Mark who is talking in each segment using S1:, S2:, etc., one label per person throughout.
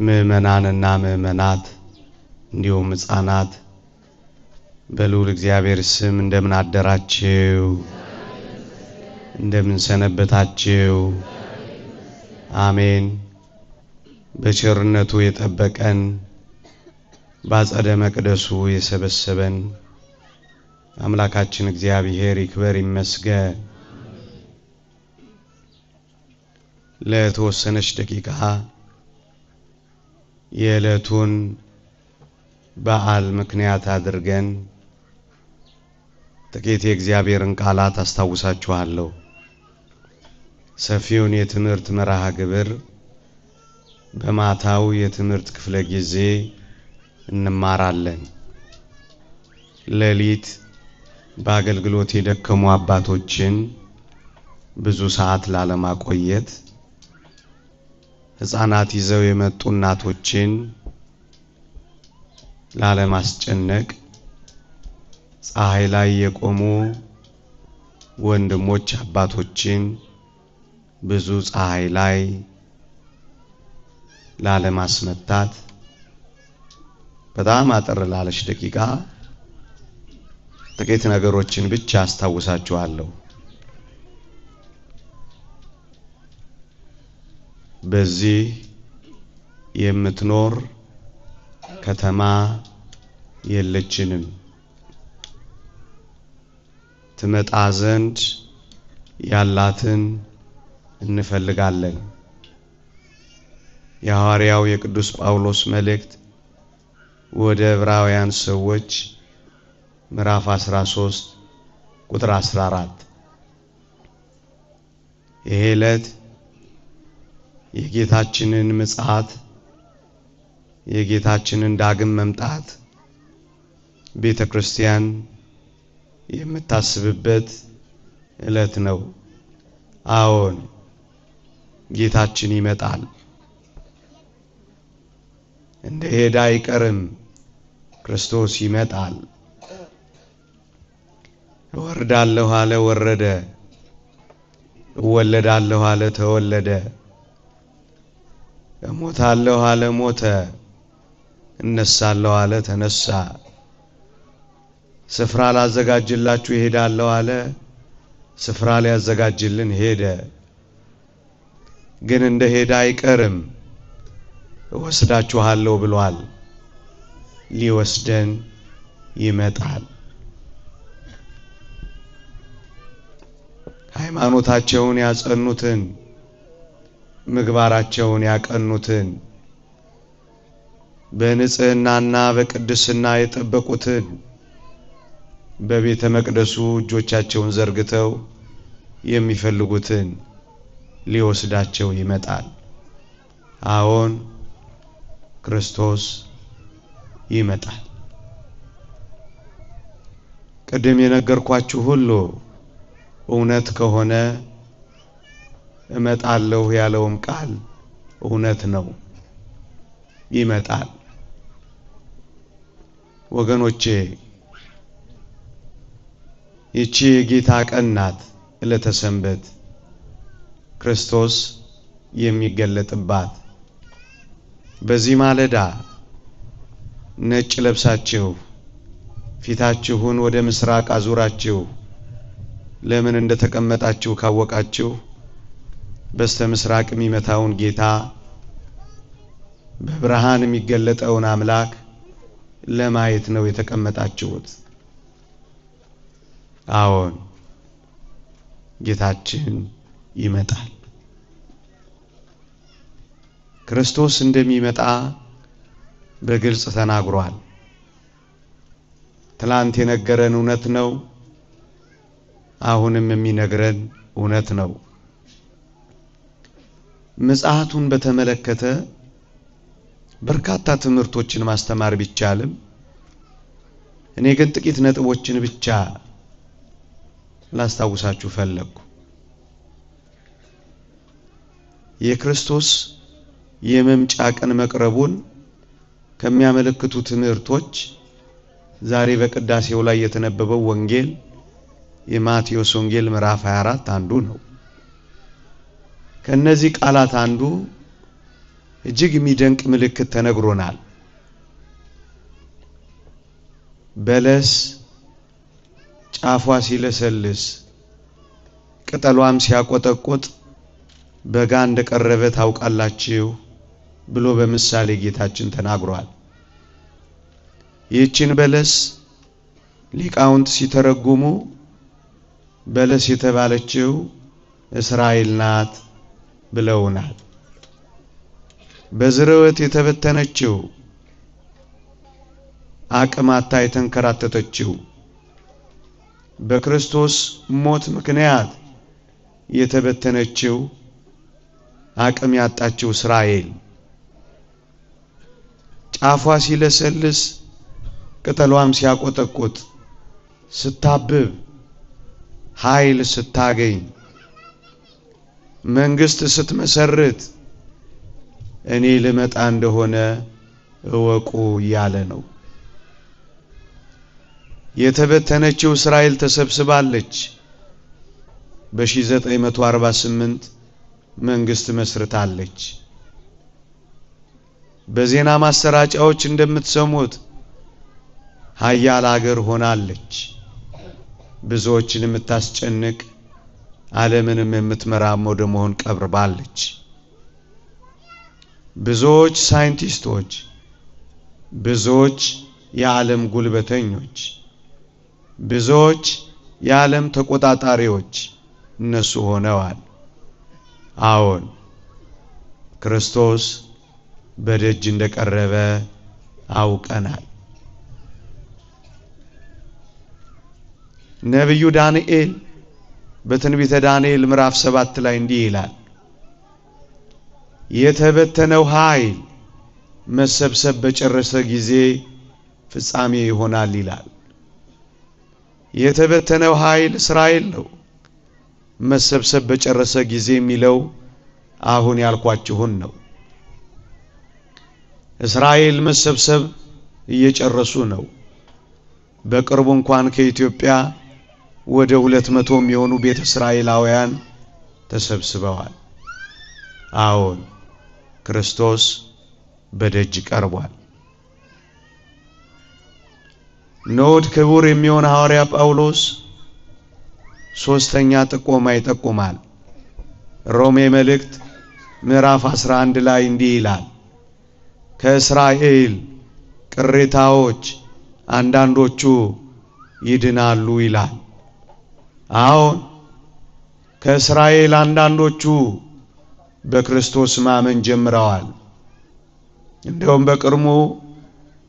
S1: ምእመናንና ምእመናት እንዲሁም ሕፃናት በልዑል እግዚአብሔር ስም እንደምን አደራችሁ? እንደምን ሰነበታችሁ? አሜን። በቸርነቱ የጠበቀን በአጸደ መቅደሱ የሰበሰበን አምላካችን እግዚአብሔር ይክበር ይመስገን። ለተወሰነች ደቂቃ የዕለቱን በዓል ምክንያት አድርገን ጥቂት የእግዚአብሔርን ቃላት አስታውሳችኋለሁ። ሰፊውን የትምህርት መርሃ ግብር በማታው የትምህርት ክፍለ ጊዜ እንማራለን። ሌሊት በአገልግሎት የደከሙ አባቶችን ብዙ ሰዓት ላለማቆየት ሕፃናት ይዘው የመጡ እናቶችን ላለማስጨነቅ ፀሐይ ላይ የቆሙ ወንድሞች አባቶችን ብዙ ፀሐይ ላይ ላለማስመታት በጣም አጠር ላለች ደቂቃ ጥቂት ነገሮችን ብቻ አስታውሳችኋለሁ። በዚህ የምትኖር ከተማ የለችንም። ትመጣ ዘንድ ያላትን እንፈልጋለን። የሐዋርያው የቅዱስ ጳውሎስ መልእክት ወደ ዕብራውያን ሰዎች ምዕራፍ 13 ቁጥር 14 ይሄ ዕለት የጌታችንን ምጽአት የጌታችንን ዳግም መምጣት ቤተክርስቲያን የምታስብበት ዕለት ነው። አዎን ጌታችን ይመጣል። እንደሄደ አይቀርም። ክርስቶስ ይመጣል። እወርዳለሁ አለ ወረደ፣ እወለዳለሁ አለ ተወለደ፣ እሞታለሁ አለ ሞተ፣ እነሳለሁ አለ ተነሳ፣ ስፍራ ላዘጋጅላችሁ እሄዳለሁ አለ ስፍራ ሊያዘጋጅልን ሄደ። ግን እንደሄደ አይቀርም፣ እወስዳችኋለሁ ብሏል። ሊወስደን ይመጣል። ሃይማኖታቸውን ያጸኑትን ምግባራቸውን ያቀኑትን በንጽህናና በቅድስና የጠበቁትን በቤተ መቅደሱ እጆቻቸውን ዘርግተው የሚፈልጉትን ሊወስዳቸው ይመጣል። አዎን ክርስቶስ ይመጣል። ቀደም የነገርኳችሁ ሁሉ እውነት ከሆነ እመጣለሁ ያለውም ቃል እውነት ነው። ይመጣል። ወገኖቼ ይቺ የጌታ ቀን ናት። ዕለተ ሰንበት ክርስቶስ የሚገለጥባት። በዚህ ማለዳ ነጭ ለብሳችሁ ፊታችሁን ወደ ምስራቅ አዙራችሁ ለምን እንደተቀመጣችሁ ካወቃችሁ በስተ ምስራቅ የሚመታውን ጌታ በብርሃን የሚገለጠውን አምላክ ለማየት ነው የተቀመጣችሁት። አዎን ጌታችን ይመጣል። ክርስቶስ እንደሚመጣ በግልጽ ተናግሯል። ትላንት የነገረን እውነት ነው። አሁንም የሚነግረን እውነት ነው። ምጽአቱን በተመለከተ በርካታ ትምህርቶችን ማስተማር ቢቻልም እኔ ግን ጥቂት ነጥቦችን ብቻ ላስታውሳችሁ ፈለግኩ። የክርስቶስ የመምጫ ቀን መቅረቡን ከሚያመለክቱ ትምህርቶች ዛሬ በቅዳሴው ላይ የተነበበው ወንጌል የማቴዎስ ወንጌል ምዕራፍ 24 አንዱ ነው። ከነዚህ ቃላት አንዱ እጅግ የሚደንቅ ምልክት ተነግሮናል። በለስ ጫፏ ሲለሰልስ ቅጠሏም ሲያቆጠቁጥ በጋ እንደቀረበ ታውቃላችሁ ብሎ በምሳሌ ጌታችን ተናግሯል። ይህችን በለስ ሊቃውንት ሲተረጉሙ በለስ የተባለችው እስራኤል ናት ብለውናል። በዝርወት የተበተነችው አቅማታ የተንከራተተችው በክርስቶስ ሞት ምክንያት የተበተነችው አቅም ያጣችው እስራኤል ጫፏ ሲለሰልስ ቅጠሏም ሲያቆጠቁጥ ስታብብ ኃይል ስታገኝ መንግስት ስትመሰርት እኔ ልመጣ እንደሆነ እወቁ ያለ ነው። የተበተነችው እስራኤል ተሰብስባለች። በ1948 መንግስት መስርታለች። በዜና ማሰራጫዎች እንደምትሰሙት ኃያል ሀገር ሆናለች። ብዙዎችን የምታስጨንቅ ዓለምንም የምትመራ ወደ መሆን ቀርባለች። ብዙዎች ሳይንቲስቶች፣ ብዙዎች የዓለም ጉልበተኞች፣ ብዙዎች የዓለም ተቆጣጣሪዎች እነሱ ሆነዋል። አዎን ክርስቶስ በደጅ እንደቀረበ አውቀናል። ነብዩ ዳንኤል በትንቢተ ዳንኤል ምዕራፍ 7 ላይ እንዲህ ይላል፣ የተበተነው ኃይል መሰብሰብ በጨረሰ ጊዜ ፍጻሜ ይሆናል ይላል። የተበተነው ኃይል እስራኤል ነው። መሰብሰብ በጨረሰ ጊዜ የሚለው አሁን ያልኳችሁን ነው። እስራኤል መሰብሰብ እየጨረሱ ነው። በቅርቡ እንኳን ከኢትዮጵያ ወደ 200 የሚሆኑ ቤተ እስራኤላውያን ተሰብስበዋል። አዎን ክርስቶስ በደጅ ቀርቧል። ኖድ ክቡር የሚሆን ሐዋርያ ጳውሎስ ሶስተኛ ጥቆማ ይጠቁማል። ሮሜ መልእክት ምዕራፍ 11 ላይ እንዲህ ይላል፣ ከእስራኤል ቅሬታዎች አንዳንዶቹ ይድናሉ ይላል። አዎን ከእስራኤል አንዳንዶቹ በክርስቶስ ማመን ጀምረዋል። እንደውም በቅርቡ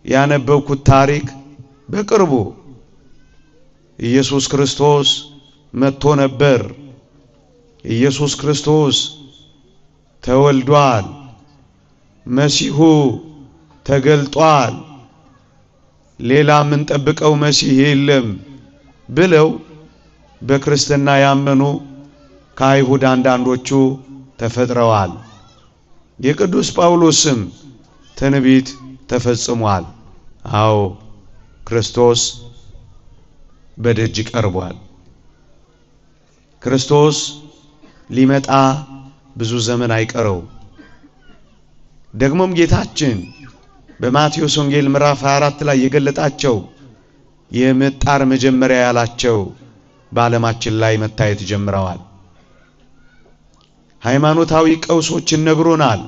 S1: ያነበብኩት ታሪክ በቅርቡ ኢየሱስ ክርስቶስ መጥቶ ነበር። ኢየሱስ ክርስቶስ ተወልዷል። መሲሁ ተገልጧል። ሌላ ምን ጠብቀው መሲህ የለም ብለው በክርስትና ያመኑ ከአይሁድ አንዳንዶቹ ተፈጥረዋል። የቅዱስ ጳውሎስም ትንቢት ተፈጽሟል። አዎ ክርስቶስ በደጅ ቀርቧል። ክርስቶስ ሊመጣ ብዙ ዘመን አይቀረው። ደግሞም ጌታችን በማቴዎስ ወንጌል ምዕራፍ 24 ላይ የገለጣቸው የምጣር መጀመሪያ ያላቸው በዓለማችን ላይ መታየት ጀምረዋል። ሃይማኖታዊ ቀውሶችን ነግሮናል።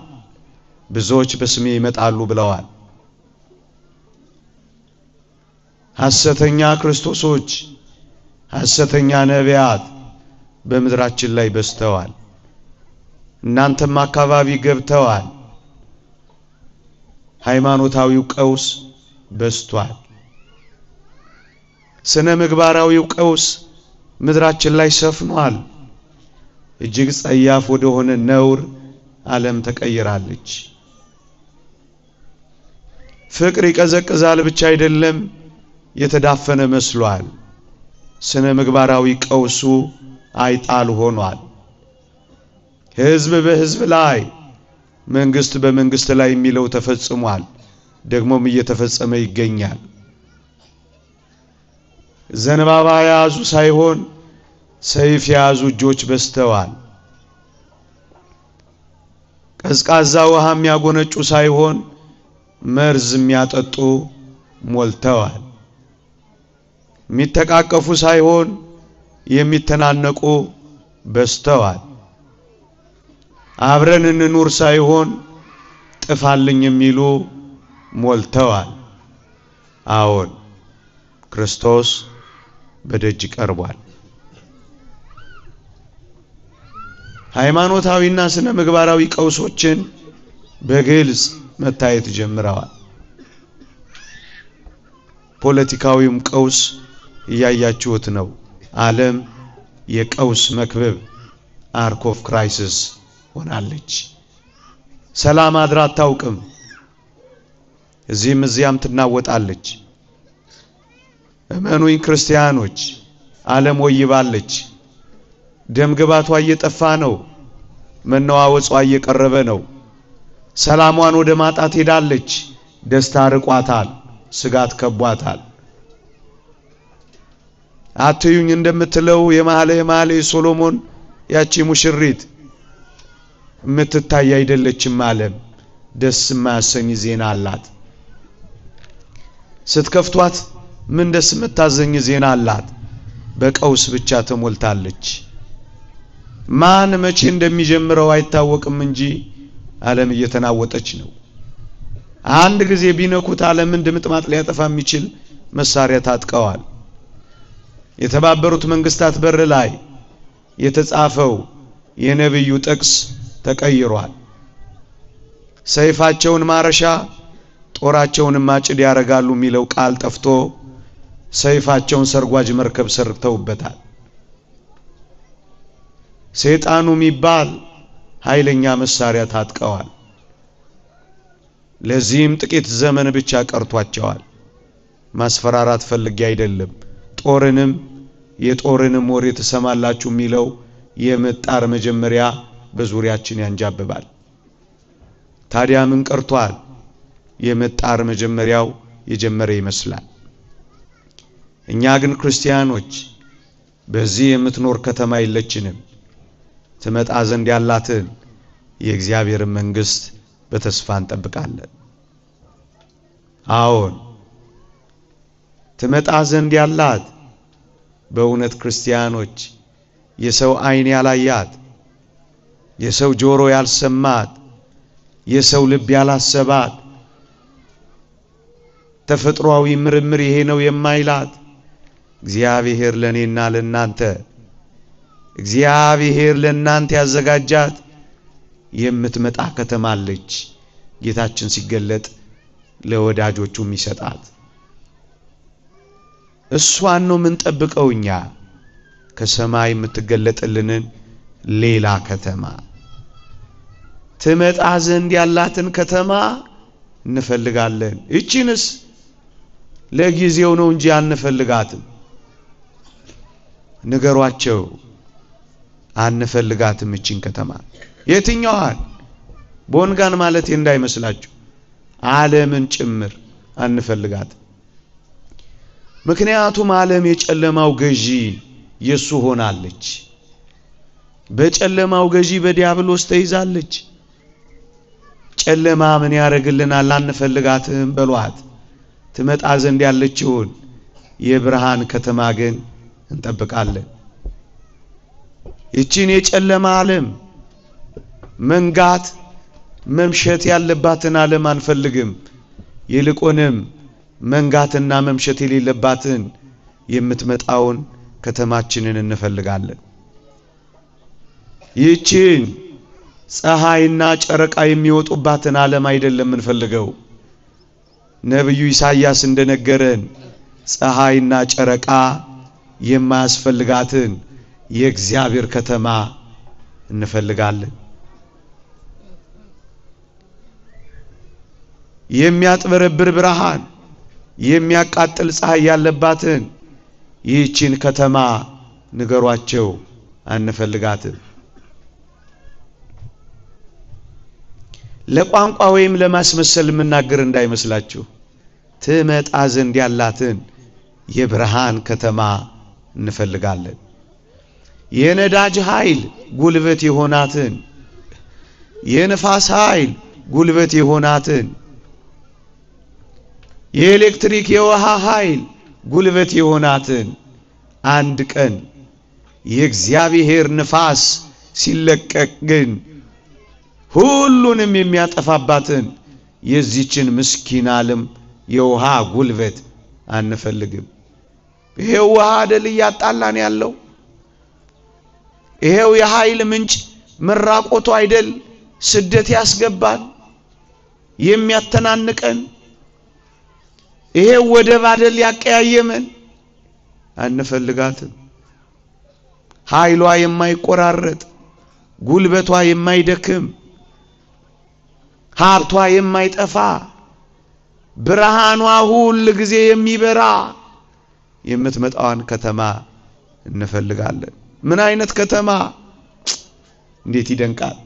S1: ብዙዎች በስሜ ይመጣሉ ብለዋል። ሐሰተኛ ክርስቶሶች፣ ሐሰተኛ ነቢያት በምድራችን ላይ በዝተዋል። እናንተም አካባቢ ገብተዋል። ሃይማኖታዊው ቀውስ በዝቷል። ስነ ምግባራዊው ቀውስ ምድራችን ላይ ሰፍኗል። እጅግ ጸያፍ ወደ ሆነ ነውር ዓለም ተቀይራለች። ፍቅር ይቀዘቅዛል ብቻ አይደለም፣ የተዳፈነ መስሏል። ስነ ምግባራዊ ቀውሱ አይጣል ሆኗል። ሕዝብ በሕዝብ ላይ፣ መንግስት በመንግስት ላይ የሚለው ተፈጽሟል። ደግሞም እየተፈጸመ ይገኛል። ዘንባባ የያዙ ሳይሆን ሰይፍ የያዙ እጆች በዝተዋል። ቀዝቃዛ ውሃ የሚያጎነጩ ሳይሆን መርዝ የሚያጠጡ ሞልተዋል። የሚተቃቀፉ ሳይሆን የሚተናነቁ በስተዋል። አብረን እንኑር ሳይሆን ጥፋልኝ የሚሉ ሞልተዋል። አዎን ክርስቶስ በደጅ ቀርቧል። ሃይማኖታዊና ስነ ምግባራዊ ቀውሶችን በግልጽ መታየት ጀምረዋል። ፖለቲካዊም ቀውስ እያያችሁት ነው። ዓለም የቀውስ መክበብ አርክ ኦፍ ክራይሲስ ሆናለች። ሰላም አድራ አታውቅም። እዚህም እዚያም ትናወጣለች። እመኑኝ ክርስቲያኖች፣ ዓለም ወይባለች። ደም ግባቷ እየጠፋ ነው። መነዋወጿ እየቀረበ ነው። ሰላሟን ወደ ማጣት ሄዳለች። ደስታ ርቋታል። ስጋት ከቧታል። አትዩኝ እንደምትለው የመኃልየ ሶሎሞን ያቺ ሙሽሪት የምትታይ አይደለችም። ዓለም ደስ የማያሰኝ ዜና አላት። ስትከፍቷት ምን ደስ የምታዘኝ ዜና አላት? በቀውስ ብቻ ተሞልታለች። ማን መቼ እንደሚጀምረው አይታወቅም እንጂ ዓለም እየተናወጠች ነው። አንድ ጊዜ ቢነኩት ዓለምን ድምጥማጥ ሊያጠፋ የሚችል መሳሪያ ታጥቀዋል። የተባበሩት መንግስታት በር ላይ የተጻፈው የነብዩ ጥቅስ ተቀይሯል። ሰይፋቸውን ማረሻ ጦራቸውን ማጭድ ያረጋሉ የሚለው ቃል ጠፍቶ ሰይፋቸውን ሰርጓጅ መርከብ ሰርተውበታል። ሰይጣኑ የሚባል ኃይለኛ መሳሪያ ታጥቀዋል። ለዚህም ጥቂት ዘመን ብቻ ቀርቷቸዋል። ማስፈራራት ፈልጌ አይደለም። ጦርንም የጦርንም ወሬ ተሰማላችሁ የሚለው የምጣር መጀመሪያ በዙሪያችን ያንጃብባል። ታዲያ ምን ቀርቷል? የምጣር መጀመሪያው የጀመረ ይመስላል። እኛ ግን ክርስቲያኖች በዚህ የምትኖር ከተማ የለችንም። ትመጣ ዘንድ ያላትን የእግዚአብሔር መንግስት በተስፋ እንጠብቃለን። አዎን ትመጣ ዘንድ ያላት በእውነት ክርስቲያኖች የሰው አይን ያላያት፣ የሰው ጆሮ ያልሰማት፣ የሰው ልብ ያላሰባት፣ ተፈጥሯዊ ምርምር ይሄ ነው የማይላት እግዚአብሔር ለኔና ለናንተ እግዚአብሔር ለናንተ ያዘጋጃት የምትመጣ ከተማ አለች። ጌታችን ሲገለጥ ለወዳጆቹ የሚሰጣት እሷን ነው ምን ጠብቀውኛ ከሰማይ የምትገለጥልንን ሌላ ከተማ ትመጣ ዘንድ ያላትን ከተማ እንፈልጋለን። እቺንስ ለጊዜው ነው እንጂ አንፈልጋትም። ንገሯቸው አንፈልጋትም እቺን ከተማ። የትኛዋን? ቦንጋን ማለት እንዳይመስላችሁ ዓለምን ጭምር አንፈልጋትም። ምክንያቱም ዓለም የጨለማው ገዢ የሱ ሆናለች። በጨለማው ገዢ በዲያብሎስ ተይዛለች። ጨለማ ምን ያረግልናል? አንፈልጋትም በሏት። ትመጣ ዘንድ ያለችውን የብርሃን ከተማ ግን እንጠብቃለን። እቺን የጨለማ ዓለም መንጋት መምሸት ያለባትን ዓለም አንፈልግም። ይልቁንም መንጋትና መምሸት የሌለባትን የምትመጣውን ከተማችንን እንፈልጋለን። ይህችን ፀሐይና ጨረቃ የሚወጡባትን ዓለም አይደለም እንፈልገው። ነብዩ ኢሳይያስ እንደነገረን ፀሐይና ጨረቃ የማያስፈልጋትን የእግዚአብሔር ከተማ እንፈልጋለን። የሚያጥበረብር ብርሃን የሚያቃጥል ፀሐይ ያለባትን ይህችን ከተማ ንገሯቸው አንፈልጋትም። ለቋንቋ ወይም ለማስመሰል መናገር እንዳይመስላችሁ ትመጣ ዘንድ ያላትን የብርሃን ከተማ እንፈልጋለን። የነዳጅ ኃይል ጉልበት የሆናትን የነፋስ ኃይል ጉልበት የሆናትን የኤሌክትሪክ የውሃ ኃይል ጉልበት የሆናትን አንድ ቀን የእግዚአብሔር ንፋስ ሲለቀቅ ግን ሁሉንም የሚያጠፋባትን የዚችን ምስኪን ዓለም የውሃ ጉልበት አንፈልግም። ይሄው ውሃ አይደል ያጣላን ያለው? ይሄው የኃይል ምንጭ መራቆቱ አይደል ስደት ያስገባን የሚያተናንቀን? ይሄው ወደብ አይደል ያቀያየመን? አንፈልጋትም። ኃይሏ የማይቆራረጥ ጉልበቷ የማይደክም ሀብቷ የማይጠፋ ብርሃኗ ሁሉ ጊዜ የሚበራ የምትመጣዋን ከተማ እንፈልጋለን። ምን አይነት ከተማ! እንዴት ይደንቃል!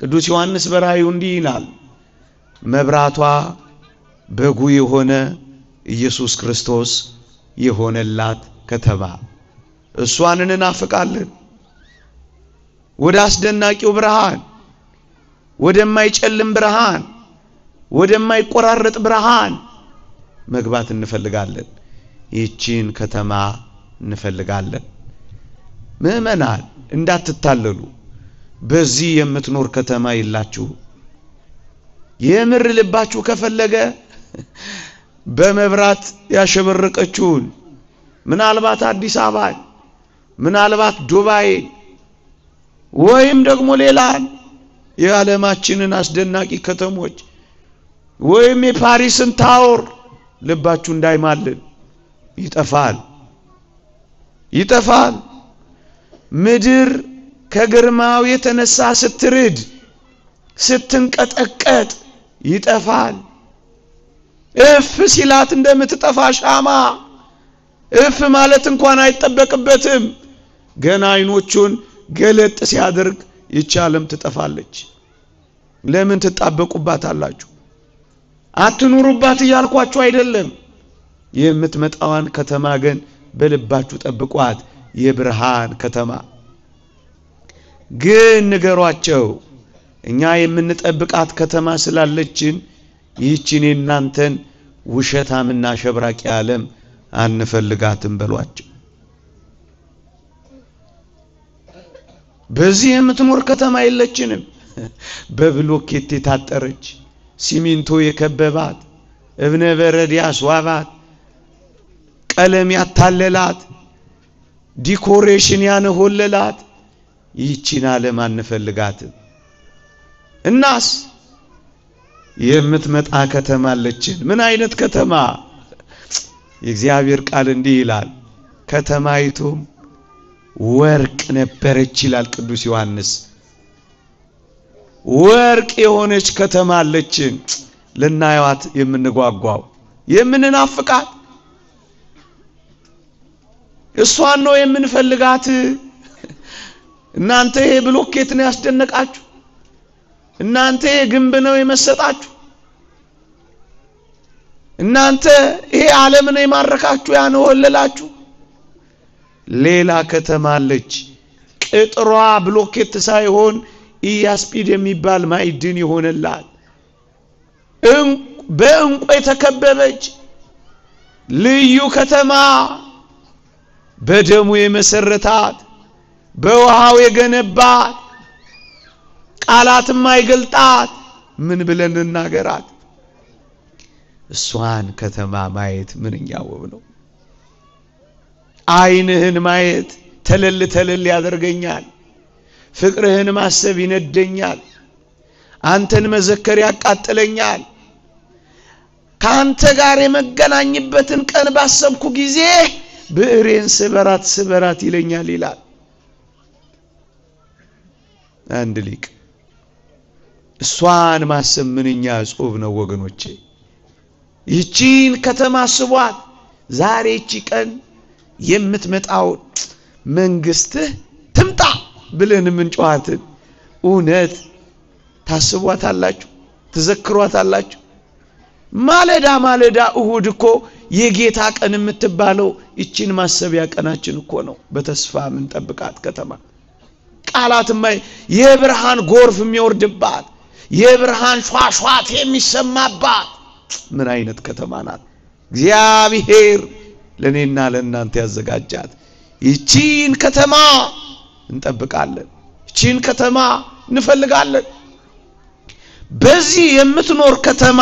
S1: ቅዱስ ዮሐንስ በራእዩ እንዲህ ይላል፣ መብራቷ በጉ የሆነ ኢየሱስ ክርስቶስ የሆነላት ከተማ እሷን እንናፍቃለን። ወደ አስደናቂው ብርሃን፣ ወደማይጨልም ብርሃን፣ ወደማይቆራረጥ ብርሃን መግባት እንፈልጋለን። ይህችን ከተማ እንፈልጋለን። ምእመናን እንዳትታለሉ። በዚህ የምትኖር ከተማ ይላችሁ። የምር ልባችሁ ከፈለገ በመብራት ያሸበረቀችውን ምናልባት አዲስ አበባን፣ ምናልባት ዱባይ ወይም ደግሞ ሌላን የዓለማችንን አስደናቂ ከተሞች ወይም የፓሪስን ታወር ልባችሁ እንዳይማልን። ይጠፋል፣ ይጠፋል። ምድር ከግርማው የተነሳ ስትርድ ስትንቀጠቀጥ ይጠፋል። እፍ ሲላት እንደምትጠፋ ሻማ እፍ ማለት እንኳን አይጠበቅበትም። ገና አይኖቹን ገለጥ ሲያደርግ ይቻለም ትጠፋለች። ለምን ትጣበቁባታላችሁ? አትኑሩባት እያልኳችሁ አይደለም። የምትመጣዋን ከተማ ግን በልባችሁ ጠብቋት። የብርሃን ከተማ ግን ንገሯቸው፣ እኛ የምንጠብቃት ከተማ ስላለችን ይህችን የናንተን ውሸታምና ሸብራቂ ዓለም አንፈልጋትም በሏቸው። በዚህ የምትኖር ከተማ የለችንም። በብሎኬት የታጠረች ሲሚንቶ የከበባት እብነ በረድ ያስዋባት ቀለም ያታለላት ዲኮሬሽን ያነሆለላት ይህችን ዓለም አንፈልጋትም። እናስ የምትመጣ ከተማ አለችን። ምን አይነት ከተማ? የእግዚአብሔር ቃል እንዲህ ይላል፣ ከተማይቱም ወርቅ ነበረች ይላል ቅዱስ ዮሐንስ። ወርቅ የሆነች ከተማ አለችን። ለናያዋት የምንጓጓው የምንናፍቃት እሷን ነው የምንፈልጋት። እናንተ ይሄ ብሎኬት ነው ያስደነቃችሁ? እናንተ ይሄ ግንብ ነው የመሰጣችሁ? እናንተ ይሄ ዓለም ነው የማረካችሁ ያነወለላችሁ? ሌላ ከተማ አለች። ቅጥሯ ብሎኬት ሳይሆን ኢያስጲድ የሚባል ማዕድን ይሆነላት በእንቁ የተከበበች ልዩ ከተማ፣ በደሙ የመሰረታት በውሃው የገነባት ቃላትም አይገልጣት። ምን ብለን እናገራት? እሷን ከተማ ማየት ምንኛ ውብ ነው። አይንህን ማየት ተለል ተለል ያደርገኛል። ፍቅርህን ማሰብ ይነደኛል። አንተን መዘከር ያቃጥለኛል። ካንተ ጋር የመገናኝበትን ቀን ባሰብኩ ጊዜ ብዕሬን ስበራት ስበራት ይለኛል ይላል አንድ ሊቅ። እሷን ማሰብ ምንኛ ጽሑፍ ነው ወገኖቼ። ይህችን ከተማ አስቧት። ዛሬ እቺ ቀን የምትመጣው መንግስትህ ትምጣ ብለን ምንጮሃትን እውነት ታስቧታላችሁ? ትዘክሯታላችሁ? ማለዳ ማለዳ እሁድ እኮ የጌታ ቀን የምትባለው እቺን ማሰቢያ ቀናችን እኮ ነው። በተስፋ ምን ጠብቃት ከተማ ቃላት የብርሃን ጎርፍ የሚወርድባት የብርሃን ሿሿት የሚሰማባት ምን አይነት ከተማ ናት! እግዚአብሔር ለኔና ለእናንተ ያዘጋጃት ይቺን ከተማ እንጠብቃለን። ይቺን ከተማ እንፈልጋለን። በዚህ የምትኖር ከተማ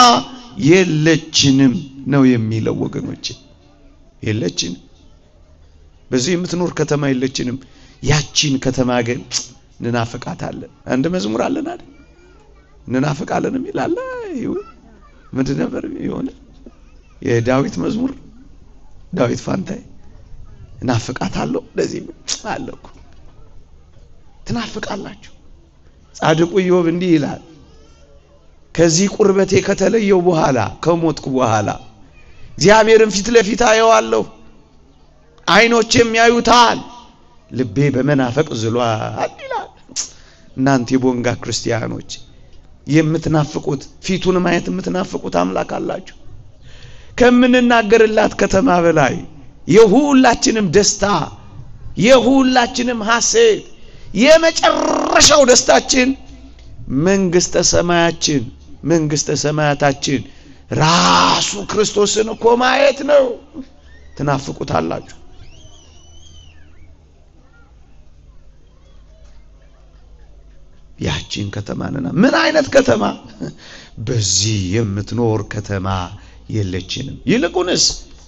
S1: የለችንም ነው የሚለው ወገኖቼ። የለችንም። በዚህ የምትኖር ከተማ የለችንም። ያቺን ከተማ ግን እንናፍቃታለን። አንድ መዝሙር አለን አይደል? እንናፍቃለን ይላል። ምንድን ነበር የሆነ የዳዊት መዝሙር? ዳዊት ፋንታይ እናፍቃታለሁ ለዚህ አለኩ። ትናፍቃላችሁ። ጻድቁ ኢዮብ እንዲህ ይላል፣ ከዚህ ቁርበቴ ከተለየው በኋላ ከሞትኩ በኋላ እግዚአብሔርን ፊት ለፊት አየዋለሁ፣ አይኖቼም ያዩታል፣ ልቤ በመናፈቅ ዝሏል ይላል። እናንተ የቦንጋ ክርስቲያኖች የምትናፍቁት ፊቱን ማየት የምትናፍቁት አምላክ አላችሁ። ከምንናገርላት ከተማ በላይ የሁላችንም ደስታ የሁላችንም ሐሴት የመጨረሻው ደስታችን መንግስተ ሰማያታችን ራሱ ክርስቶስን እኮ ማየት ነው። ትናፍቁታላችሁ። ያቺን ከተማና ምን አይነት ከተማ! በዚህ የምትኖር ከተማ የለችንም። ይልቁንስ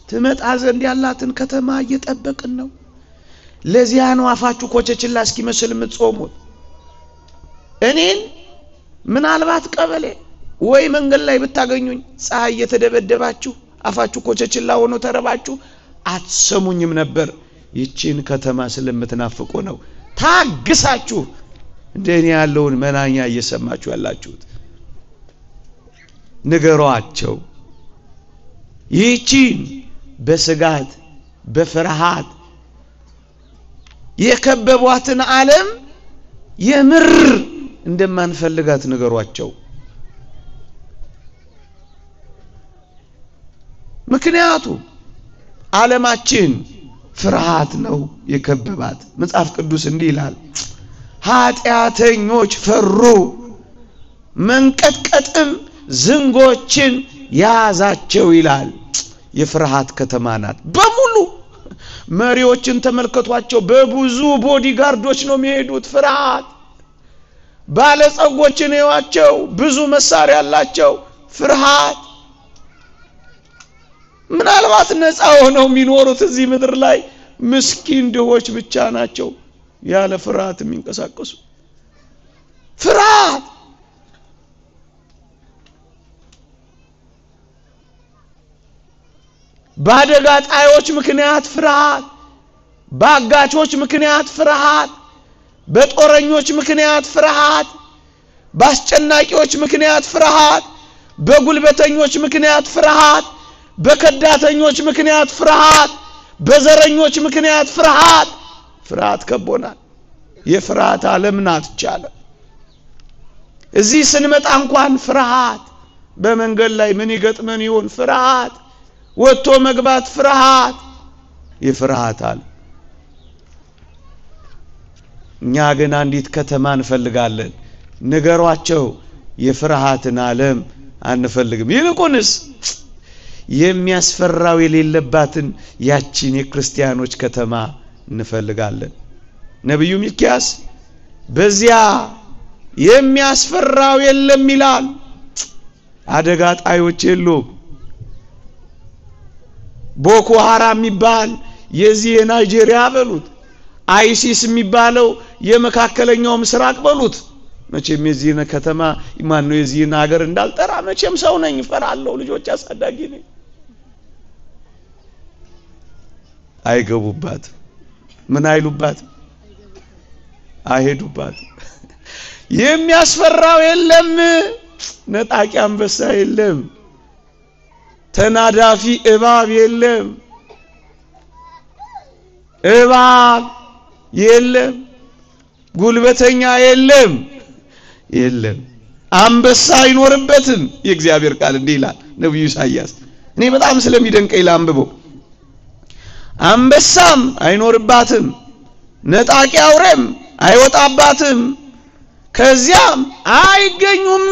S1: ትመጣ ዘንድ ያላትን ከተማ እየጠበቅን ነው። ለዚያ ነው አፋችሁ ኮቸችላ እስኪመስል የምትጾሙት። እኔን ምናልባት ቀበሌ ወይ መንገድ ላይ ብታገኙኝ ፀሐይ እየተደበደባችሁ አፋችሁ ኮቸችላ ሆኖ ተረባችሁ አትሰሙኝም ነበር። ይቺን ከተማ ስለምትናፍቁ ነው ታግሳችሁ እንደኔ ያለውን መናኛ እየሰማችሁ ያላችሁት። ንገሯቸው ይቺን በስጋት በፍርሃት የከበቧትን ዓለም የምር እንደማንፈልጋት ንገሯቸው። ምክንያቱም ዓለማችን ፍርሃት ነው የከበባት። መጽሐፍ ቅዱስ እንዲህ ይላል፣ ኃጢአተኞች ፈሩ፣ መንቀጥቀጥም ዝንጎችን ያዛቸው ይላል። የፍርሃት ከተማ ናት በሙሉ። መሪዎችን ተመልከቷቸው፣ በብዙ ቦዲጋርዶች ነው የሚሄዱት። ፍርሃት። ባለጸጎችን እዩዋቸው፣ ብዙ መሳሪያ ያላቸው። ፍርሃት። ምናልባት ነፃ ሆነው የሚኖሩት እዚህ ምድር ላይ ምስኪን ድሆች ብቻ ናቸው ያለ ፍርሃት የሚንቀሳቀሱ። ፍርሃት። ባደጋ ጣዮች ምክንያት ፍርሃት፣ ባጋቾች ምክንያት ፍርሃት፣ በጦረኞች ምክንያት ፍርሃት፣ ባስጨናቂዎች ምክንያት ፍርሃት፣ በጉልበተኞች ምክንያት ፍርሃት፣ በከዳተኞች ምክንያት ፍርሃት፣ በዘረኞች ምክንያት ፍርሃት። ፍርሃት ከቦናል። የፍርሃት ዓለም ናት ቻለ። እዚህ ስንመጣ እንኳን ፍርሃት። በመንገድ ላይ ምን ይገጥመን ይሆን? ፍርሃት። ወጥቶ መግባት ፍርሃት። የፍርሃት ዓለም። እኛ ግን አንዲት ከተማ እንፈልጋለን። ንገሯቸው የፍርሃትን ዓለም አንፈልግም። ይልቁንስ የሚያስፈራው የሌለባትን ያቺን የክርስቲያኖች ከተማ እንፈልጋለን። ነብዩ ሚክያስ በዚያ የሚያስፈራው የለም ይላል። አደጋ ጣዮች የሉም። ቦኮ ሃራም የሚባል የዚህ ናይጄሪያ በሉት፣ አይሲስ የሚባለው የመካከለኛው ምስራቅ በሉት። መቼም የዚህ ከተማ ማን ነው የዚህ ሀገር እንዳልጠራ መቼም ሰው ነኝ፣ ፈራለሁ፣ ልጆች አሳዳጊ ነኝ። አይገቡባት። ምን አይሉባት? አይሄዱባት። የሚያስፈራው የለም። ነጣቂ አንበሳ የለም። ተናዳፊ እባብ የለም። እባብ የለም። ጉልበተኛ የለም። አንበሳ አይኖርበትም። የእግዚአብሔር ቃል እንዲህ ይላል ነብዩ ኢሳይያስ። እኔ በጣም ስለሚደንቀኝ ላንብበው። አንበሳም አይኖርባትም፣ ነጣቂ አውሬም አይወጣባትም ከዚያም አይገኙም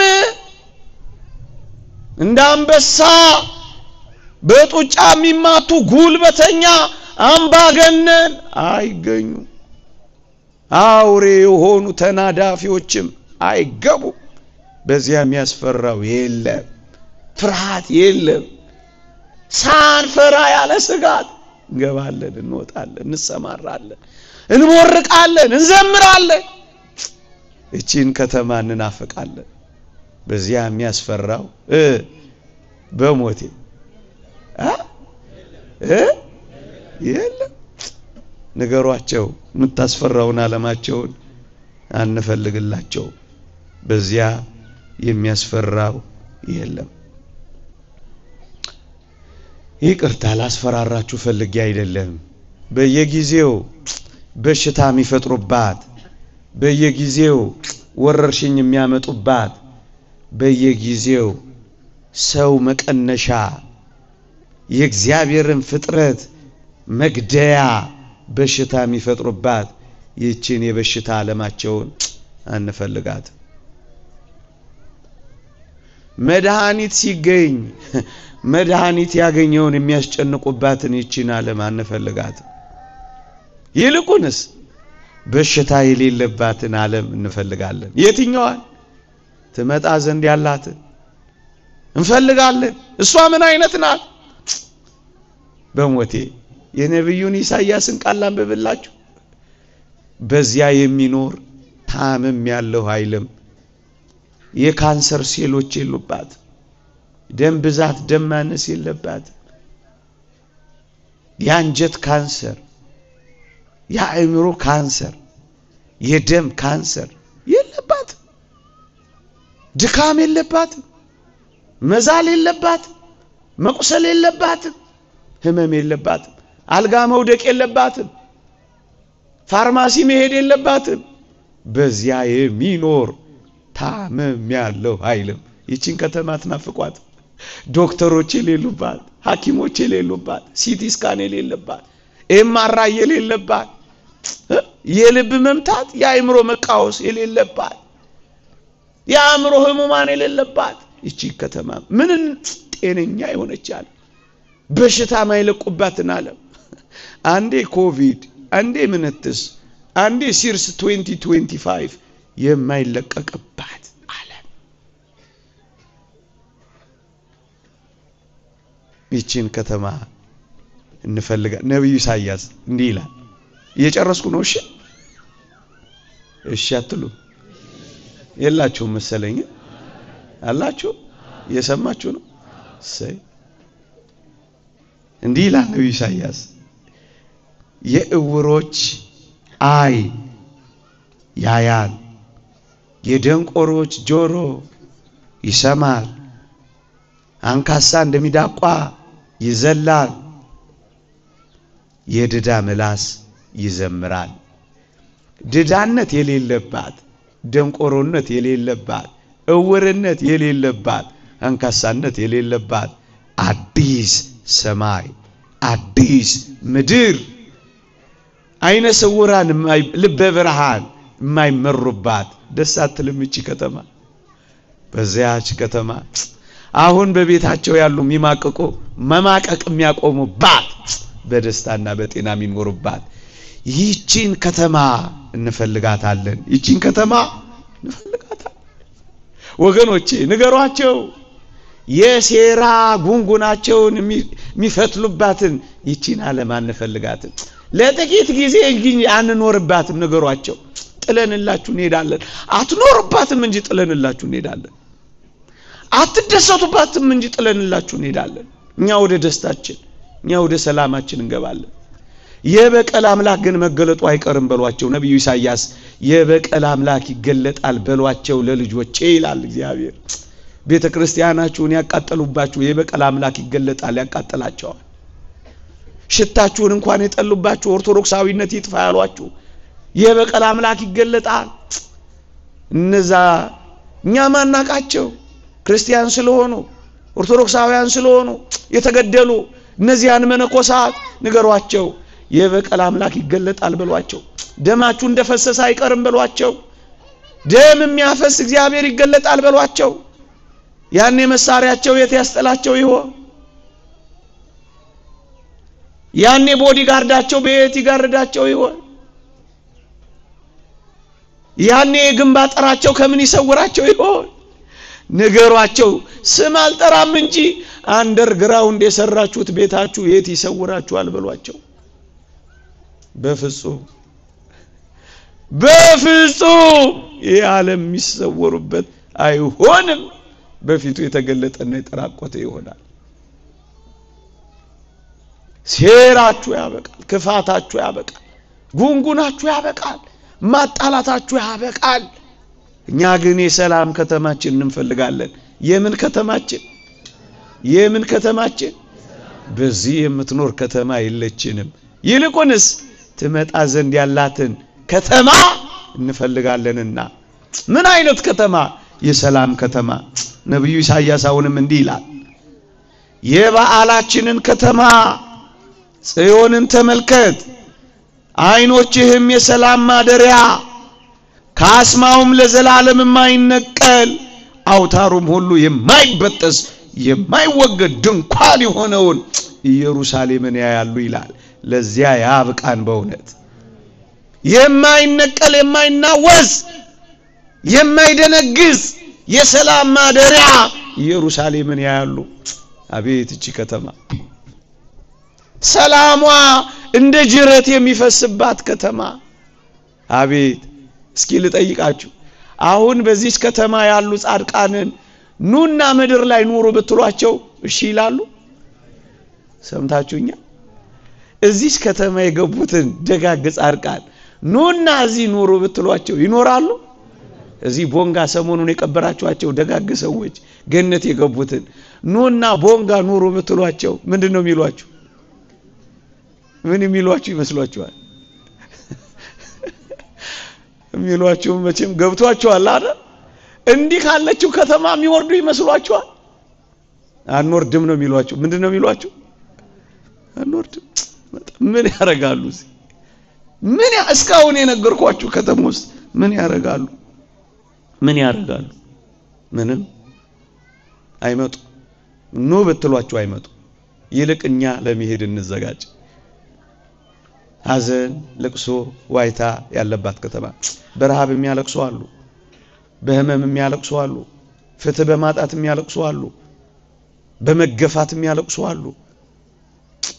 S1: እንዳንበሳ በጡጫ የሚማቱ ጉልበተኛ አምባገነን አይገኙም አውሬ የሆኑ ተናዳፊዎችም አይገቡ በዚያ የሚያስፈራው የለም ፍርሃት የለም ሳንፈራ ያለ ስጋት እንገባለን እንወጣለን እንሰማራለን እንቦርቃለን እንዘምራለን እቺን ከተማ እንናፍቃለን በዚያ የሚያስፈራው በሞቴ የለም ነገሯቸው የምታስፈራውን ዓለማቸውን አንፈልግላቸው በዚያ የሚያስፈራው የለም ይቅርታ ላስፈራራችሁ ፈልጌ አይደለም በየጊዜው በሽታ የሚፈጥሩባት በየጊዜው ወረርሽኝ የሚያመጡባት በየጊዜው ሰው መቀነሻ የእግዚአብሔርን ፍጥረት መግደያ በሽታ የሚፈጥሩባት ይህችን የበሽታ ዓለማቸውን አንፈልጋት መድኃኒት ሲገኝ መድኃኒት ያገኘውን የሚያስጨንቁባትን ይህችን ዓለም አንፈልጋት ይልቁንስ በሽታ የሌለባትን ዓለም እንፈልጋለን የትኛዋን ትመጣ ዘንድ ያላትን እንፈልጋለን እሷ ምን አይነት ናት በሞቴ የነብዩን ኢሳይያስን ቃል አንብብላችሁ በዚያ የሚኖር ታምም ያለው ኃይልም የካንሰር ሴሎች የሉባት ደም ብዛት ደም ማነስ የለባት የአንጀት ካንሰር የአእምሮ ካንሰር የደም ካንሰር የለባት ድካም የለባት መዛል የለባት መቁሰል የለባት ህመም የለባት አልጋ መውደቅ የለባት ፋርማሲ መሄድ የለባት በዚያ የሚኖር ታምም ያለው ኃይልም ይችን ከተማ ትናፍቋት ዶክተሮች የሌሉባት ሐኪሞች የሌሉባት ሲቲ ስካን የሌለባት ኤምአርአይ የሌለባት የልብ መምታት የአእምሮ መቃወስ የሌለባት የአእምሮ ህሙማን የሌለባት ይቺ ከተማ ምን ጤነኛ ይሆነቻል በሽታ ማይለቁባትን ዓለም አንዴ ኮቪድ አንዴ ምንትስ አንዴ ሲርስ 2025 የማይለቀቅባት ዓለም ይቺን ከተማ እንፈልጋ ነብዩ ኢሳይያስ እንዲህ ይላል እየጨረስኩ ነው እሺ አትሉ የላችሁ መሰለኝ አላችሁ እየሰማችሁ ነው ሰይ እንዲህ ይላል ነብዩ ኢሳይያስ የእውሮች አይ ያያል የደንቆሮች ጆሮ ይሰማል አንካሳ እንደሚዳቋ ይዘላል የድዳ ምላስ ይዘምራል ድዳነት የሌለባት ደንቆሮነት የሌለባት እውርነት የሌለባት አንካሳነት የሌለባት አዲስ ሰማይ አዲስ ምድር አይነ ስውራን ልበ ብርሃን የማይመሩባት ደስ አትልም እቺ ከተማ በዚያች ከተማ አሁን በቤታቸው ያሉ የሚማቀቁ መማቀቅ የሚያቆሙባት በደስታና በጤና የሚኖሩባት ይህችን ከተማ እንፈልጋታለን ይህችን ከተማ እንፈልጋታለን ወገኖቼ ንገሯቸው የሴራ ጉንጉናቸውን የሚፈትሉባትን ይህችን ዓለም አንፈልጋትን ለጥቂት ጊዜ ግን አንኖርባትም ንገሯቸው ጥለንላችሁ እንሄዳለን አትኖርባትም እንጂ ጥለንላችሁ እንሄዳለን አትደሰቱባትም እንጂ ጥለንላችሁ እንሄዳለን እኛ ወደ ደስታችን እኛ ወደ ሰላማችን እንገባለን የበቀል አምላክ ግን መገለጡ አይቀርም በሏቸው ነብዩ ኢሳይያስ የበቀል አምላክ ይገለጣል በሏቸው ለልጆቼ ይላል እግዚአብሔር ቤተክርስቲያናችሁን ያቃጠሉባችሁ የበቀል አምላክ ይገለጣል ያቃጠላቸዋል ሽታችሁን እንኳን የጠሉባችሁ ኦርቶዶክሳዊነት ይጥፋ ያሏችሁ የበቀል አምላክ ይገለጣል እነዛ እኛ ማናቃቸው ክርስቲያን ስለሆኑ ኦርቶዶክሳውያን ስለሆኑ የተገደሉ እነዚያን መነኮሳት ንገሯቸው የበቀል አምላክ ይገለጣል በሏቸው ደማችሁ እንደፈሰሰ አይቀርም በሏቸው። ደም የሚያፈስ እግዚአብሔር ይገለጣል በሏቸው። ያኔ መሳሪያቸው የት ያስጠላቸው ይሆን? ያኔ ቦዲጋርዳቸው በየት ይጋርዳቸው ይሆን? ያኔ ግንባ ጠራቸው ከምን ይሰውራቸው ይሆን? ንገሯቸው። ስም አልጠራም እንጂ አንደርግራውንድ የሰራችሁት ቤታችሁ የት ይሰውራችኋል በሏቸው። በፍጹም የዓለም የሚሰወሩበት አይሆንም። በፊቱ የተገለጠና የተራቆተ ይሆናል። ሴራችሁ ያበቃል፣ ክፋታችሁ ያበቃል፣ ጉንጉናችሁ ያበቃል፣ ማጣላታችሁ ያበቃል። እኛ ግን የሰላም ከተማችን እንፈልጋለን። የምን ከተማችን? በዚህ የምትኖር ከተማ የለችንም። ይልቁንስ ትመጣ ዘንድ ያላትን ከተማ እንፈልጋለንና። ምን አይነት ከተማ? የሰላም ከተማ። ነብዩ ኢሳይያስ አሁንም እንዲህ ይላል፣ የበዓላችንን ከተማ ጽዮንን ተመልከት፣ አይኖችህም የሰላም ማደሪያ፣ ካስማውም ለዘላለም የማይነቀል አውታሩም ሁሉ የማይበጠስ የማይወገድ ድንኳን የሆነውን ኢየሩሳሌምን ያያሉ ይላል። ለዚያ ያብቃን በእውነት። የማይነቀል የማይናወዝ የማይደነግዝ የሰላም ማደሪያ ኢየሩሳሌምን ያያሉ። አቤት እቺ ከተማ! ሰላሟ እንደ ጅረት የሚፈስባት ከተማ! አቤት! እስኪ ልጠይቃችሁ፣ አሁን በዚህ ከተማ ያሉ ጻድቃንን ኑና ምድር ላይ ኑሩ ብትሏቸው እሺ ይላሉ? ሰምታችሁኛ? እዚህ ከተማ የገቡትን ደጋግ ጻድቃን ኑና እዚህ ኑሩ ብትሏቸው ይኖራሉ? እዚህ ቦንጋ ሰሞኑን የቀበራችኋቸው ደጋግ ሰዎች ገነት የገቡትን ኑና ቦንጋ ኑሩ ብትሏቸው ምንድነው የሚሏችሁ? ምን የሚሏችሁ ይመስሏችኋል? የሚሏችሁ መቼም ገብቷችኋል አይደል? እንዲህ ካለችው ከተማ የሚወርዱ ይመስሏችኋል? አንወርድም ነው የሚሏችሁ። ምንድነው የሚሏችሁ? አንወርድም። ምን ያረጋሉ? ምን እስካሁን የነገርኳችሁ ከተማ ውስጥ ምን ያረጋሉ? ምንም አይመጡ። ኑ ብትሏቸው አይመጡ። ይልቅኛ ለመሄድ እንዘጋጅ። ሐዘን፣ ለቅሶ፣ ዋይታ ያለባት ከተማ። በረሃብ የሚያለቅሱ አሉ፣ በህመም የሚያለቅሱ አሉ፣ ፍትህ በማጣት የሚያለቅሱ አሉ፣ በመገፋት የሚያለቅሱ አሉ።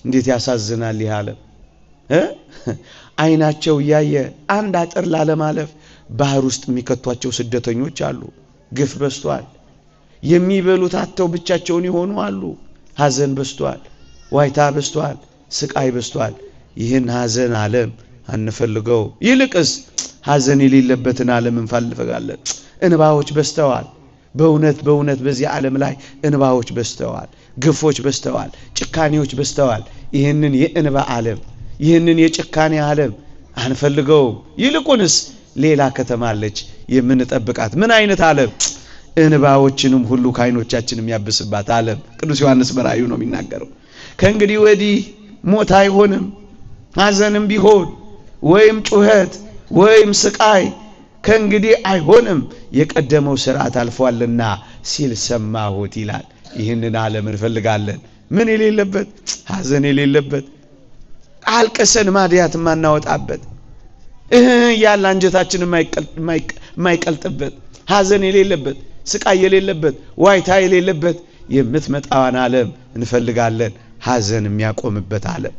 S1: እንዴት ያሳዝናል ይህ ዓለም! አይናቸው ያየ አንድ አጥር ላለማለፍ ባህር ውስጥ የሚከቷቸው ስደተኞች አሉ። ግፍ በስቷል። የሚበሉት አጥተው ብቻቸውን ይሆኑ አሉ። ሐዘን በስቷል፣ ዋይታ በስቷል፣ ስቃይ በስቷል። ይህን ሐዘን ዓለም አንፈልገው። ይልቅስ ሐዘን የሌለበትን ዓለም እንፈልጋለን። እንባዎች በስተዋል። በእውነት በዚህ ዓለም ላይ እንባዎች በስተዋል፣ ግፎች በስተዋል፣ ጭካኔዎች በስተዋል። ይህንን የእንባ ዓለም፣ ይህንን የጭካኔ ዓለም አንፈልገው። ይልቁንስ ሌላ ከተማ አለች የምንጠብቃት። ምን አይነት ዓለም? እንባዎችንም ሁሉ ከዓይኖቻችን የሚያብስባት ዓለም። ቅዱስ ዮሐንስ በራእዩ ነው የሚናገረው። ከእንግዲህ ወዲህ ሞት አይሆንም፣ ሐዘንም ቢሆን ወይም ጩኸት ወይም ስቃይ ከእንግዲህ አይሆንም፣ የቀደመው ሥርዓት አልፏልና ሲል ሰማሁት ይላል። ይህንን ዓለም እንፈልጋለን። ምን የሌለበት? ሐዘን የሌለበት፣ አልቀሰን ማዲያት ማናወጣበት፣ ያለ አንጀታችን የማይቀልጥበት፣ ሐዘን የሌለበት፣ ስቃይ የሌለበት፣ ዋይታ የሌለበት የምትመጣዋን ዓለም እንፈልጋለን። ሐዘን የሚያቆምበት ዓለም።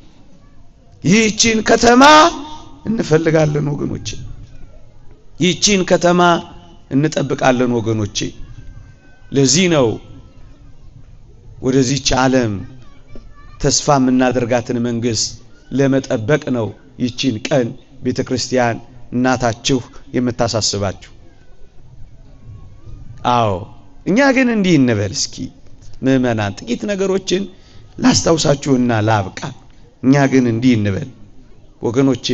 S1: ይህችን ከተማ እንፈልጋለን ወገኖቼ። ይህችን ከተማ እንጠብቃለን ወገኖቼ። ለዚህ ነው ወደዚህች ዓለም ተስፋ የምናደርጋትን መንግስት ለመጠበቅ ነው ይህችን ቀን ቤተክርስቲያን እናታችሁ የምታሳስባችሁ። አዎ እኛ ግን እንዲህ እንበል እስኪ ምእመናን፣ ጥቂት ነገሮችን ላስታውሳችሁና ላብቃ። እኛ ግን እንዲህ እንበል ወገኖቼ፣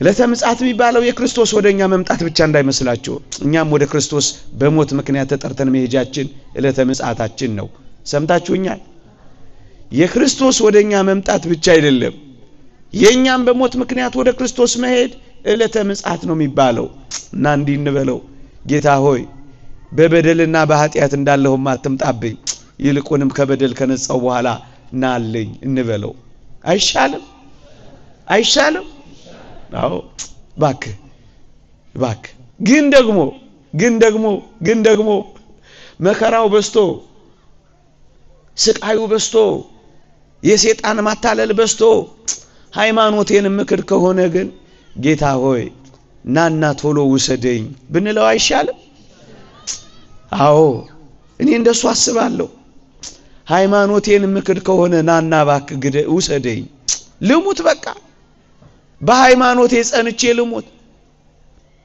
S1: ለተምጻት የሚባለው የክርስቶስ ወደኛ መምጣት ብቻ እንዳይመስላችሁ። እኛም ወደ ክርስቶስ በሞት ምክንያት ተጠርተን መሄጃችን ለተምጻታችን ነው። ሰምታችሁኛል? የክርስቶስ ወደኛ መምጣት ብቻ አይደለም፣ የኛም በሞት ምክንያት ወደ ክርስቶስ መሄድ ዕለተ ምጽአት ነው የሚባለው እና እንዲህ እንበለው ጌታ ሆይ በበደልና በኃጢአት እንዳለሁም አትምጣብኝ ይልቁንም ከበደል ከነጻው በኋላ ናልኝ እንበለው አይሻልም አይሻልም አዎ ባክ ግን ደግሞ መከራው በስቶ ስቃዩ በስቶ የሰይጣን ማታለል በስቶ ሃይማኖቴን ምክር ከሆነ ግን ጌታ ሆይ ናና ቶሎ ውሰደኝ ብንለው አይሻልም አዎ እኔ እንደሱ አስባለሁ ሃይማኖቴን ምክር ከሆነ ናና ባክ ግደ ውሰደኝ ልሙት በቃ በሃይማኖቴ ጸንቼ ልሙት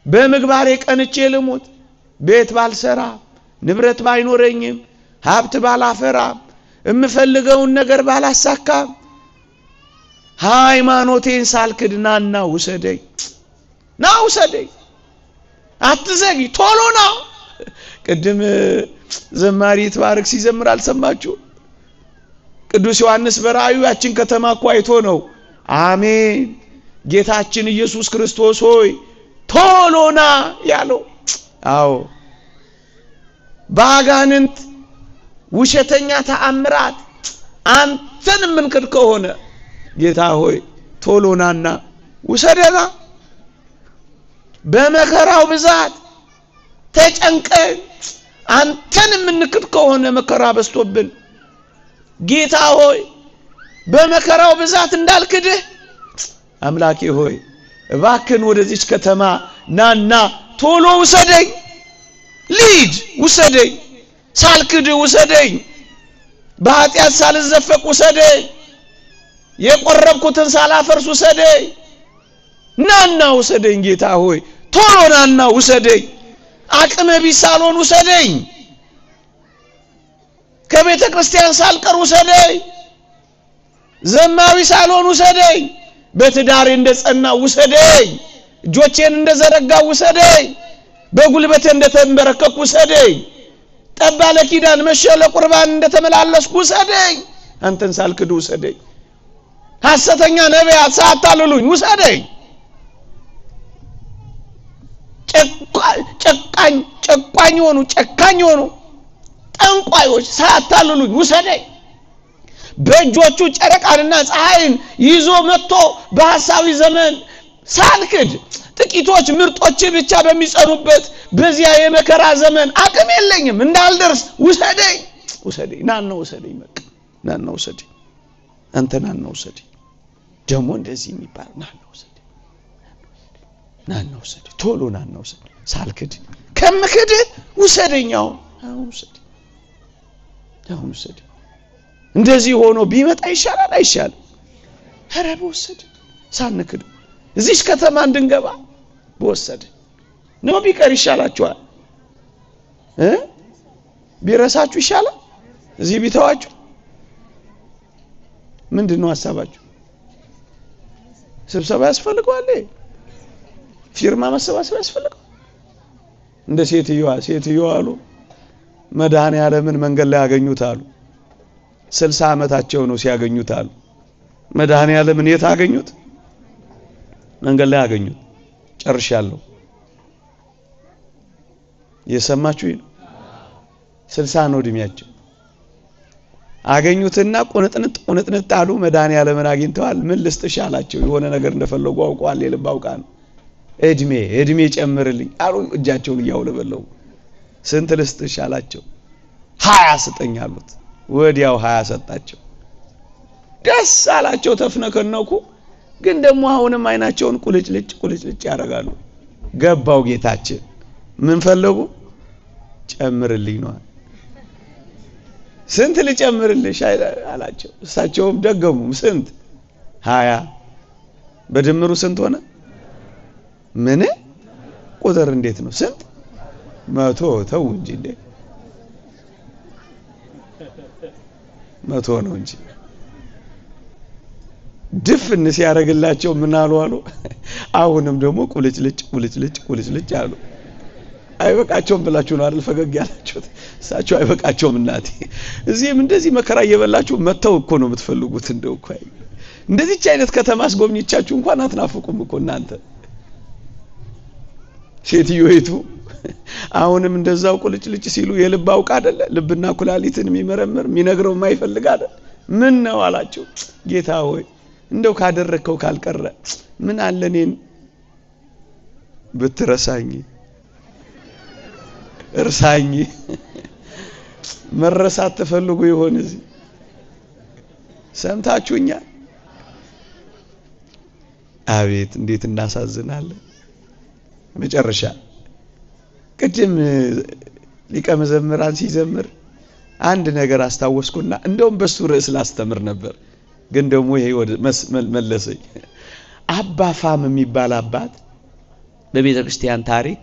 S1: በምግባሬ ቀንቼ ልሙት ቤት ባልሰራ ንብረት ባይኖረኝም ሀብት ባላፈራ እምፈልገውን ነገር ባላሳካ ሃይማኖቴን ሳልክድ ናና ውሰደኝ ና ውሰደኝ አትዘጊ ቶሎ ና ቅድም ዘማሪ ይትባረክ ሲዘምር አልሰማችሁ ቅዱስ ዮሐንስ በራእዩ ያችን ከተማ እኮ አይቶ ነው አሜን ጌታችን ኢየሱስ ክርስቶስ ሆይ ቶሎ ና ያለው አዎ ባጋንንት ውሸተኛ ተአምራት አንተን ምንክር ከሆነ ጌታ ሆይ ቶሎ ናና ውሰደና በመከራው ብዛት ተጨንቀን አንተን ምንክር ከሆነ መከራ በስቶብን ጌታ ሆይ በመከራው ብዛት እንዳልክድህ አምላኬ ሆይ እባክን ወደዚች ከተማ ናና ቶሎ ውሰደኝ ሊድ ውሰደኝ ሳልክድ ውሰደኝ በኃጢአት ሳልዘፈቅ ውሰደኝ የቆረብኩትን ሳላፈርስ ውሰደኝ ናና ውሰደኝ ጌታ ሆይ ቶሎ ናና ውሰደኝ አቅመ ቢስ ሳልሆን ውሰደኝ ከቤተ ክርስቲያን ሳልቀር ውሰደኝ ዘማዊ ሳልሆን ውሰደኝ በትዳሬ እንደጸና ውሰደኝ እጆቼን እንደዘረጋ ውሰደኝ በጉልበቴ እንደተንበረከኩ ውሰደኝ ጠባለ ኪዳን መሸለ ቁርባን እንደተመላለስኩ ውሰደኝ አንተን ሳልክድ ውሰደኝ ሐሰተኛ ነቢያት ሳታልሉኝ ውሰደኝ ጨቋኝ ሆኑ ጠንቋዮች ሳታልሉኝ ውሰደኝ በእጆቹ ጨረቃንና ፀሐይን ይዞ መጥቶ በሐሳዊ ዘመን ሳልክድ ጥቂቶች ምርጦች ብቻ በሚጸኑበት በዚያ የመከራ ዘመን አቅም የለኝም እንዳልደርስ ውሰደኝ ናና ውሰደኝ በቃ ናና ውሰደኝ አንተ ናና ውሰደኝ ደሞ እንደዚህ የሚባል ናና ውሰደኝ ቶሎ ናና ውሰደኝ ሳልክድ ከምክድ ውሰደኛው አሁን ውሰደኝ እንደዚህ ሆኖ ቢመጣ ይሻላል አይሻልም ኧረ በወሰደ ሳንክድ እዚህ ከተማ እንድንገባ በወሰደ ነው ቢቀር ይሻላችኋል ቢረሳችሁ ይሻላል እዚህ ቢተዋችሁ ምንድነው ሐሳባችሁ ስብሰባ ያስፈልጋል ፊርማ መሰባሰብ ያስፈልጋል እንደ ሴትየዋ አሉ መድኃኔ ዓለምን መንገድ ላይ ያገኙት አሉ 60 ዓመታቸው ነው ሲያገኙት አሉ መድኃኔ ዓለምን የት አገኙት መንገድ ላይ አገኙት ጨርሻለሁ የሰማችሁ 60 ነው እድሜያቸው አገኙትና ቁንጥንጥ አሉ መድኃኔ ዓለምን አግኝተዋል ምን ልስጥሽ አላቸው የሆነ ነገር እንደፈለጉ አውቀዋል የልባው ቃል እድሜ ጨምርልኝ አሉ እጃቸውን ያውለበለው ስንት ልስጥሽ አላቸው 20 ስጠኝ አሉት ወዲያው 20 ሰጣቸው ደስ አላቸው ተፍነከነኩ ግን ደግሞ አሁንም አይናቸውን ቁልጭልጭ ያረጋሉ ገባው ጌታችን ምን ፈለጉ ጨምርልኝ ነው ስንት ልጨምርልሽ አላቸው እሳቸውም ደገሙ ስንት 20 በድምሩ ስንት ሆነ ምን ቁጥር እንዴት ነው ስንት 100 ተው እንጂ እንዴ 100 ነው እንጂ ድፍን ሲያረግላቸው ምን አሉ አሁንም ደግሞ ቁልጭልጭ አሉ አይበቃቸውም ብላችሁ ነው አይደል ፈገግ ያላችሁት እሳቸው አይበቃቸውም እናቴ እዚህም እንደዚህ መከራ እየበላችሁ መተው እኮ ነው የምትፈልጉት እንደው እኮ እንደዚህች አይነት ከተማ አስጎብኝቻችሁ እንኳን አትናፍቁም እኮ እናንተ። ሴትዮይቱ አሁንም እንደዛው ቁልጭልጭ ሲሉ የልብ አውቃ አይደለ ልብና ኩላሊትን የሚመረምር የሚነግረው የማይፈልግ አይደል? ምን ነው አላችሁ? ጌታ ሆይ እንደው ካደረከው ካልቀረ ምን አለ እኔን ብትረሳኝ፣ እርሳኝ። መረሳት ተፈልጉ ይሆን? እዚህ ሰምታችሁኛል? አቤት እንዴት እናሳዝናለን። መጨረሻ ቅድም ሊቀ መዘምራን ሲዘምር አንድ ነገር አስታወስኩና እንደውም በሱ ርዕስ ላስተምር ነበር፣ ግን ደግሞ ይሄ ወደ መለሰኝ። አባ ፋም የሚባል አባት በቤተ ክርስቲያን ታሪክ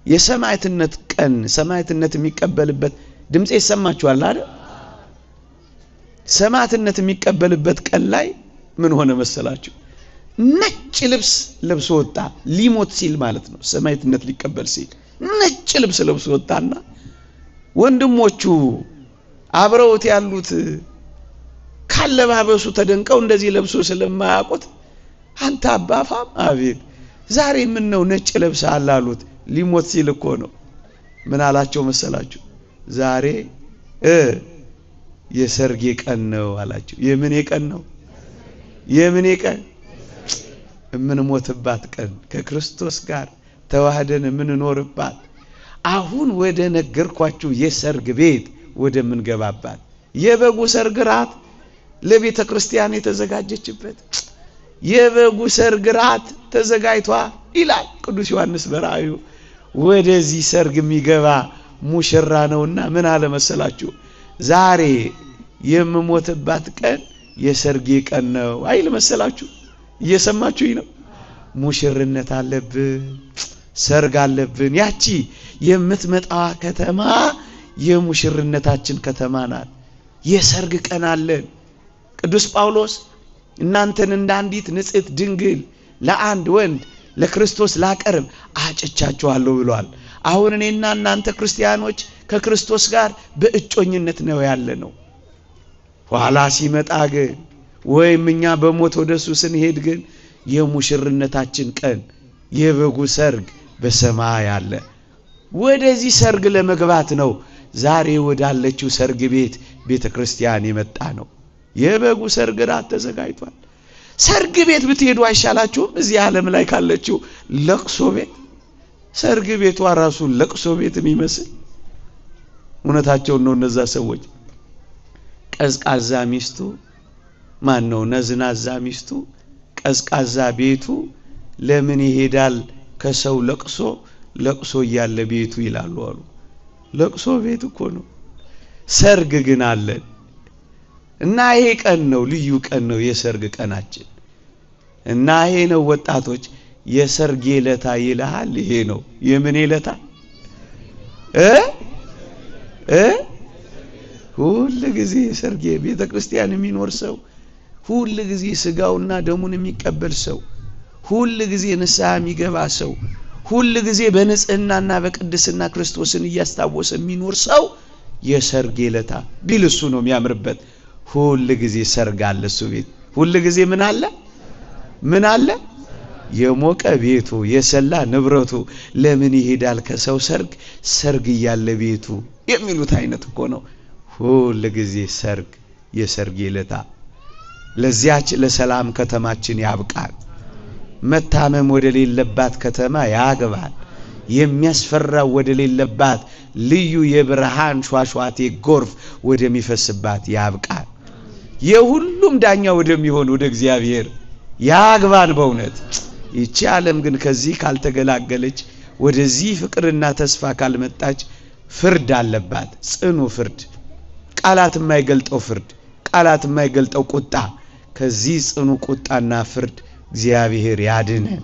S1: የሰማዕትነት ቀን ሰማዕትነት የሚቀበልበት ድምጽ ይሰማችኋል አይደል? ሰማዕትነት የሚቀበልበት ቀን ላይ ምን ሆነ መሰላችሁ? ነጭ ልብስ ለብሶ ወጣ። ሊሞት ሲል ማለት ነው። ሰማዕትነት ሊቀበል ሲል ነጭ ልብስ ለብሶ ወጣና ወንድሞቹ አብረውት ያሉት ካለባበሱ ተደንቀው እንደዚህ ለብሶ ስለማያውቁት አንተ አባ ፋም አቤት ዛሬ ምን ነው ነጭ ለብሰሃል አሉት። ሊሞት ሲል እኮ ነው። ምን አላቸው መሰላችሁ? ዛሬ የሰርጌ ቀን ነው አላቸው። የምን ቀን ነው? የምን ቀን? የምንሞትባት ቀን፣ ከክርስቶስ ጋር ተዋህደን የምንኖርባት፣ አሁን ወደ ነገርኳችሁ የሰርግ ቤት ወደ ምንገባባት የበጉ ሰርግ ራት ለቤተ ክርስቲያን የተዘጋጀችበት የበጉ ሰርግ ራት ተዘጋጅቷል ይላል ቅዱስ ዮሐንስ በራእዩ። ወደዚህ ሰርግ የሚገባ ሙሽራ ነውና ምን አለ መሰላችሁ? ዛሬ የምሞትባት ቀን የሰርጌ ቀን ነው አይል መሰላችሁ? እየሰማችሁኝ ነው? ሙሽርነት አለብን፣ ሰርግ አለብን። ያቺ የምትመጣዋ ከተማ የሙሽርነታችን ከተማ ናት። የሰርግ ቀን አለን። ቅዱስ ጳውሎስ እናንተን እንደ አንዲት ንጽሕት ድንግል ለአንድ ወንድ ለክርስቶስ ላቀርብ አጭቻችኋለሁ ብሏል። አሁን እኔና እናንተ ክርስቲያኖች ከክርስቶስ ጋር በእጮኝነት ነው ያለነው። ኋላ ሲመጣ ግን ወይም እኛ በሞት ወደሱ ስንሄድ ግን የሙሽርነታችን ቀን የበጉ ሰርግ በሰማይ አለ። ወደዚህ ሰርግ ለመግባት ነው ዛሬ ወዳለችው ሰርግ ቤት ቤተክርስቲያን የመጣ ነው። የበጉ ሰርግ ራት ተዘጋጅቷል። ሰርግ ቤት ብትሄዱ አይሻላችሁም? እዚህ ዓለም ላይ ካለችው ለቅሶ ቤት ሰርግ ቤቷ ራሱ ለቅሶ ቤት የሚመስል። እውነታቸው ነው እነዛ ሰዎች። ቀዝቃዛ ሚስቱ ማን ነው? ነዝናዛ ሚስቱ ቀዝቃዛ ቤቱ ለምን ይሄዳል ከሰው ለቅሶ ለቅሶ እያለ ቤቱ ይላሉ አሉ። ለቅሶ ቤት እኮ ነው። ሰርግ ግን አለን እና ይሄ ቀን ነው፣ ልዩ ቀን ነው የሰርግ ቀናችን። እና ይሄ ነው ወጣቶች የሰርግ ዕለት ይልሃል። ይሄ ነው የምን ዕለት? ሁሉ ጊዜ ሰርግ ቤተ ክርስቲያን የሚኖር ሰው፣ ሁሉ ጊዜ ስጋውና ደሙን የሚቀበል ሰው፣ ሁሉ ጊዜ ንስሐ የሚገባ ሰው፣ ሁሉ ጊዜ በንጽህናና በቅድስና ክርስቶስን እያስታወሰ የሚኖር ሰው የሰርግ ዕለት ቢል እሱ ነው የሚያምርበት። ሁሉ ጊዜ ሰርግ አለ እሱ ቤት። ሁሉ ጊዜ ምን አለ? ምን አለ? የሞቀ ቤቱ የሰላ ንብረቱ ለምን ይሄዳል ከሰው ሰርግ ሰርግ እያለ ቤቱ የሚሉት አይነት እኮ ነው። ሁሉ ጊዜ ሰርግ የሰርግ ዕለት ለዚያች ለሰላም ከተማችን ያብቃል። መታመም ወደ ሌለባት ከተማ ያግባል። የሚያስፈራው ወደ ሌለባት ልዩ የብርሃን ሿሿቴ ጎርፍ ወደሚፈስባት ያብቃል። የሁሉም ዳኛ ወደሚሆን ወደ እግዚአብሔር ያግባን። በእውነት ይቺ ዓለም ግን ከዚህ ካልተገላገለች ወደዚህ ፍቅርና ተስፋ ካልመጣች ፍርድ አለባት። ጽኑ ፍርድ፣ ቃላት የማይገልጠው ፍርድ፣ ቃላት የማይገልጠው ቁጣ። ከዚህ ጽኑ ቁጣና ፍርድ እግዚአብሔር ያድነን።